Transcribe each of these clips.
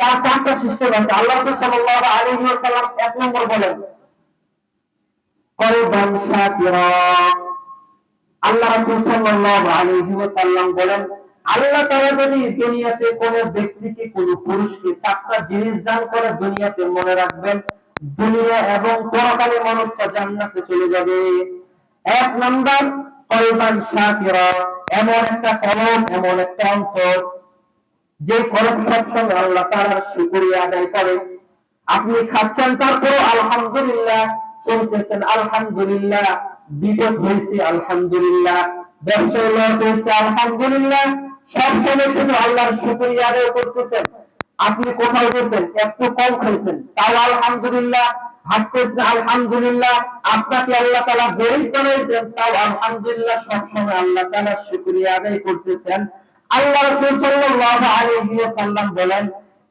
তার চারটা সিস্টেম আছে। আল্লাহ রাসূল সাল্লাল্লাহু আলাইহি ওয়াসাল্লাম এক নম্বর বলেন কলবান শাকিরা। আল্লাহ রাসূল সাল্লাল্লাহু আলাইহি ওয়াসাল্লাম বলেন আল্লাহ তাআলা যদি দুনিয়াতে কোন ব্যক্তিকে কোন পুরুষকে চারটা জিনিস দান করে দুনিয়াতে মনে রাখবেন দুনিয়া এবং পরকালে মানুষটা জান্নাতে চলে যাবে। এক নাম্বার কলবান শাকিরা, এমন একটা কলব, এমন একটা অন্তর যে কলব সবসময় আল্লাহ তাআলার শুকরিয়া আদায় করে। আপনি খাচ্ছেন তারপর আলহামদুলিল্লাহ, চলতেছেন আলহামদুলিল্লাহ, বিপদ হয়েছে আলহামদুলিল্লাহ, ব্যবসায় লস হয়েছে আলহামদুলিল্লাহ, সব সময় শুধু আল্লাহর শুকরিয়া আদায় করতেছেন। আপনি কোথাও গেছেন একটু কম খাইছেন তাও আলহামদুলিল্লাহ, হাঁটতেছেন আলহামদুলিল্লাহ, আপনাকে আল্লাহ তাআলা গরীব বানাইছেন তাও আলহামদুলিল্লাহ, সব সময় আল্লাহ তাআলার শুকরিয়া আদায় করতেছেন। আল্লাহ রাসূল সাল্লাল্লাহু আলাইহি ওয়াসাল্লাম বলেন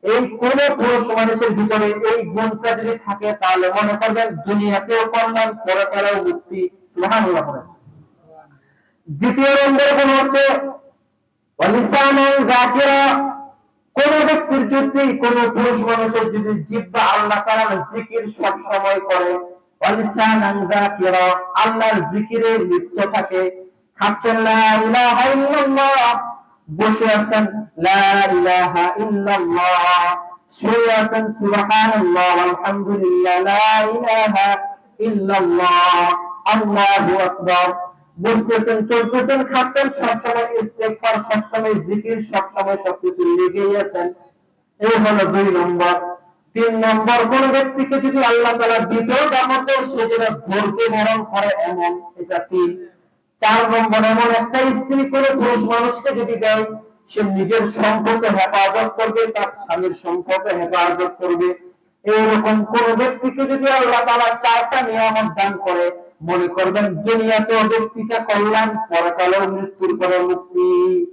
এই কোন পুরুষ মানুষের ভিতরে এই গুণটা যদি থাকে তাহলে মনে করবেন দুনিয়াতেও কল্যাণ পরকালেও মুক্তি। সুবহানাল্লাহ। দ্বিতীয় নম্বর গুণ হচ্ছে ওয়ালিসানান যাকিরা, কোন ব্যক্তির যদি কোন পুরুষ মানুষের যদি জিহ্বা আল্লাহ তাআলার জিকির সব সময় করে, ওয়ালিসানান যাকিরা, আল্লাহর জিকিরে লিপ্ত থাকে, খাচ্ছেন লা ইলাহা ইল্লাল্লাহ, বসে আছেন লা ইলাহা ইল্লাল্লাহ, শুয়ে আছেন সুবহানাল্লাহ আলহামদুলিল্লাহ লা ইলাহা ইল্লাল্লাহ আল্লাহু আকবার, বুঝতেছেন চলতেছেন খাচ্ছেন সবসময় ইস্তেগফার, সবসময় জিকির, সবসময় সবকিছু লেগেই আছেন। এই হলো দুই নম্বর। তিন নম্বর কোন ব্যক্তিকে যদি আল্লাহ তাআলা বিপদ আপদে সে যেন ধৈর্য ধারণ করে এমন, এটা তিন। চার নম্বর এমন একটা স্ত্রী কোন পুরুষ মানুষকে যদি দেয় সে নিজের সম্পদে হেফাজত করবে, তার স্বামীর সম্পদে হেফাজত করবে। এইরকম কোন ব্যক্তিকে যদি আল্লাহ তাআলা চারটা নিয়ামত দান করে মনে করবেন দুনিয়াতেও ব্যক্তিটা কল্যাণ, পরকালেও মৃত্যুর পরে মুক্তি।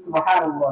সুবহানাল্লাহ।